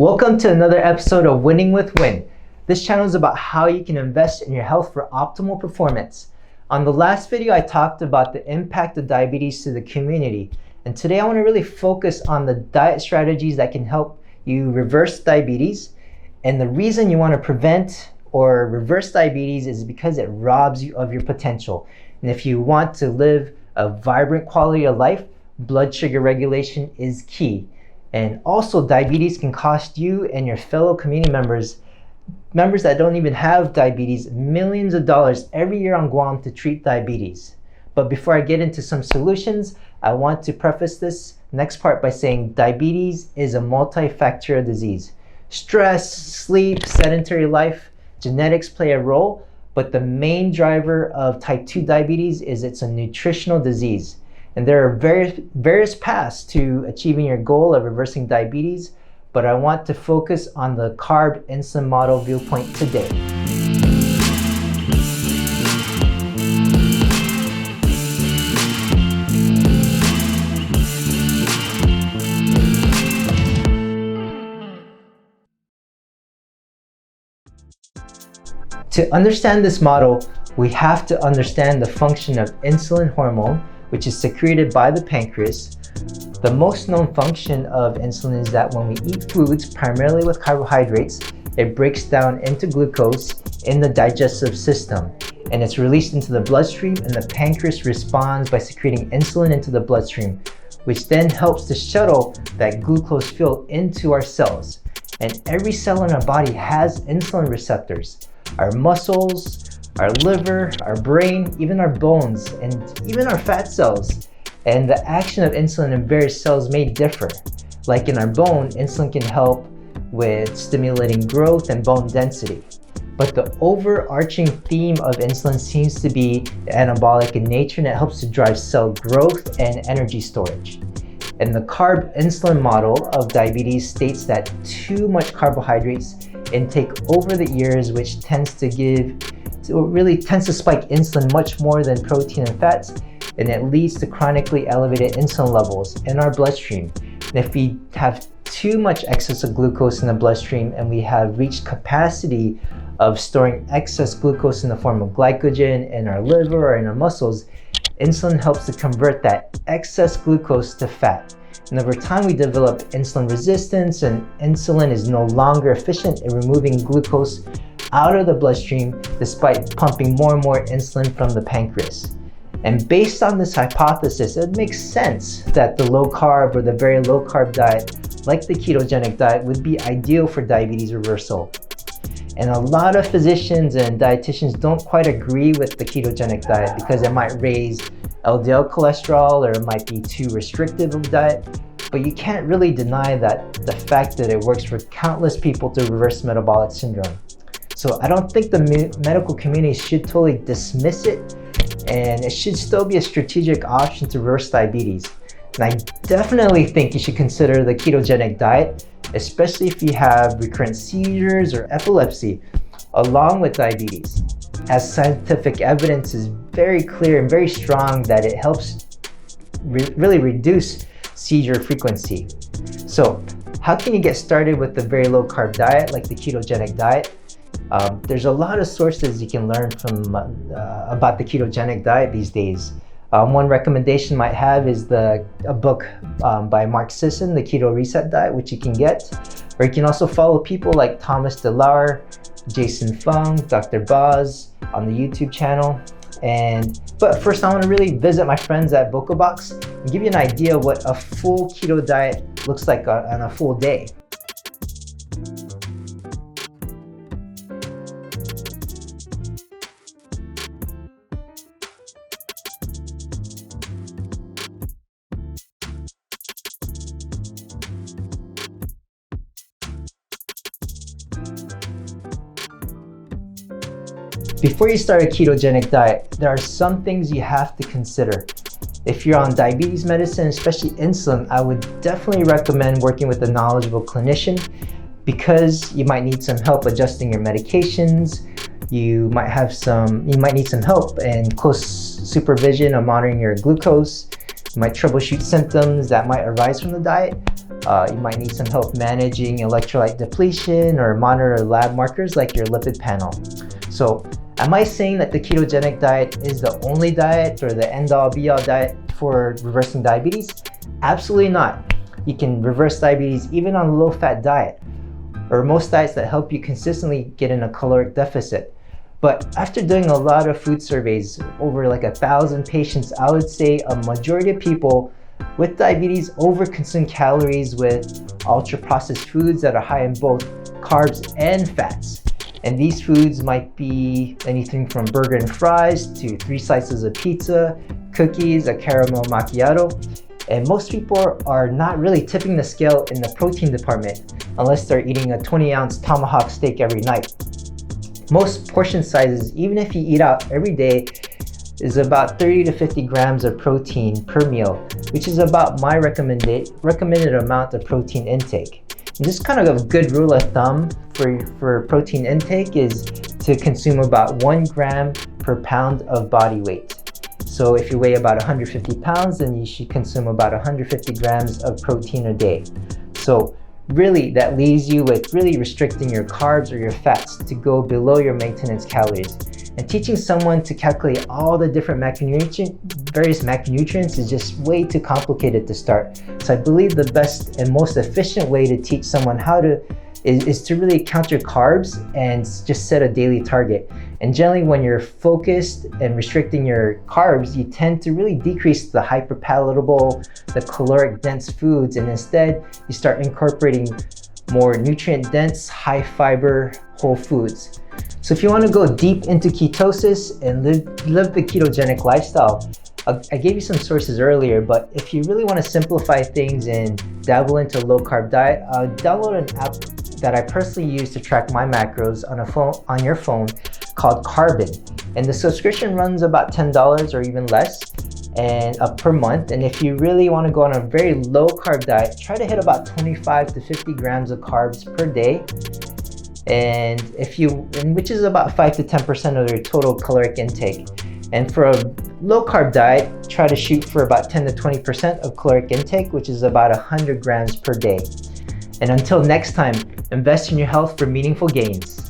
Welcome to another episode of Winning with Win. This channel is about how you can invest in your health for optimal performance. On the last video, I talked about the impact of diabetes to the community. And today I want to really focus on the diet strategies that can help you reverse diabetes. And the reason you want to prevent or reverse diabetes is because it robs you of your potential. And if you want to live a vibrant quality of life, blood sugar regulation is key. And also, diabetes can cost you and your fellow community members that don't even have diabetes, millions of dollars every year on Guam to treat diabetes. But before I get into some solutions, I want to preface this next part by saying diabetes is a multifactorial disease. Stress, sleep, sedentary life, genetics play a role, but the main driver of type 2 diabetes is it's a nutritional disease. And there are various paths to achieving your goal of reversing diabetes, but I want to focus on the carb insulin model viewpoint today. To understand this model, we have to understand the function of insulin hormone, which is secreted by the pancreas. The most known function of insulin is that when we eat foods, primarily with carbohydrates, it breaks down into glucose in the digestive system, and it's released into the bloodstream, and the pancreas responds by secreting insulin into the bloodstream, which then helps to shuttle that glucose fuel into our cells. And every cell in our body has insulin receptors. Our muscles, our liver, our brain, even our bones, and even our fat cells. And the action of insulin in various cells may differ. Like in our bone, insulin can help with stimulating growth and bone density. But the overarching theme of insulin seems to be anabolic in nature, and it helps to drive cell growth and energy storage. And the carb insulin model of diabetes states that too much carbohydrates intake over the years, which tends to spike insulin much more than protein and fats, and it leads to chronically elevated insulin levels in our bloodstream. And if we have too much excess of glucose in the bloodstream and we have reached capacity of storing excess glucose in the form of glycogen in our liver or in our muscles, insulin helps to convert that excess glucose to fat. And over time, we develop insulin resistance, and insulin is no longer efficient in removing glucose out of the bloodstream despite pumping more and more insulin from the pancreas. And based on this hypothesis, it makes sense that the low carb or the very low carb diet, like the ketogenic diet, would be ideal for diabetes reversal. And a lot of physicians and dietitians don't quite agree with the ketogenic diet because it might raise LDL cholesterol or it might be too restrictive of a diet. But you can't really deny that the fact that it works for countless people to reverse metabolic syndrome. So I don't think the medical community should totally dismiss it, and it should still be a strategic option to reverse diabetes. And I definitely think you should consider the ketogenic diet, especially if you have recurrent seizures or epilepsy, along with diabetes, as scientific evidence is very clear and very strong that it helps really reduce seizure frequency. So how can you get started with the very low carb diet like the ketogenic diet? There's a lot of sources you can learn from about the ketogenic diet these days. One recommendation might have is a book by Mark Sisson, The Keto Reset Diet, which you can get. Or you can also follow people like Thomas DeLauer, Jason Fung, Dr. Boz on the YouTube channel. But first, I want to really visit my friends at BocoBox and give you an idea of what a full keto diet looks like on a full day. Before you start a ketogenic diet, there are some things you have to consider. If you're on diabetes medicine, especially insulin, I would definitely recommend working with a knowledgeable clinician because you might need some help adjusting your medications. You might need some help and close supervision of monitoring your glucose. You might troubleshoot symptoms that might arise from the diet. You might need some help managing electrolyte depletion or monitor lab markers like your lipid panel. So, am I saying that the ketogenic diet is the only diet or the end-all be-all diet for reversing diabetes? Absolutely not. You can reverse diabetes even on a low-fat diet, or most diets that help you consistently get in a caloric deficit. But after doing a lot of food surveys, over like 1,000 patients, I would say a majority of people with diabetes overconsume calories with ultra-processed foods that are high in both carbs and fats. And these foods might be anything from burger and fries to 3 slices of pizza, cookies, a caramel macchiato. And most people are not really tipping the scale in the protein department unless they're eating a 20-ounce tomahawk steak every night. Most portion sizes, even if you eat out every day, is about 30 to 50 grams of protein per meal, which is about my recommended amount of protein intake. And just kind of a good rule of thumb for protein intake is to consume about 1 gram per pound of body weight. So if you weigh about 150 pounds, then you should consume about 150 grams of protein a day. So really, that leaves you with really restricting your carbs or your fats to go below your maintenance calories. And teaching someone to calculate all the different various macronutrients is just way too complicated to start. So I believe the best and most efficient way to teach someone is to really count your carbs and just set a daily target. And generally, when you're focused and restricting your carbs, you tend to really decrease the hyperpalatable, the caloric dense foods, and instead you start incorporating more nutrient dense, high fiber whole foods. So if you want to go deep into ketosis and live the ketogenic lifestyle, I gave you some sources earlier, but if you really want to simplify things and dabble into a low carb diet, download an app that I personally use to track my macros on your phone called Carb. And the subscription runs about $10 or even less and per month. And if you really want to go on a very low carb diet, try to hit about 25 to 50 grams of carbs per day. Which is about 5 to 10% of your total caloric intake. And for a low carb diet, try to shoot for about 10 to 20% of caloric intake, which is about 100 grams per day. And until next time, invest in your health for meaningful gains.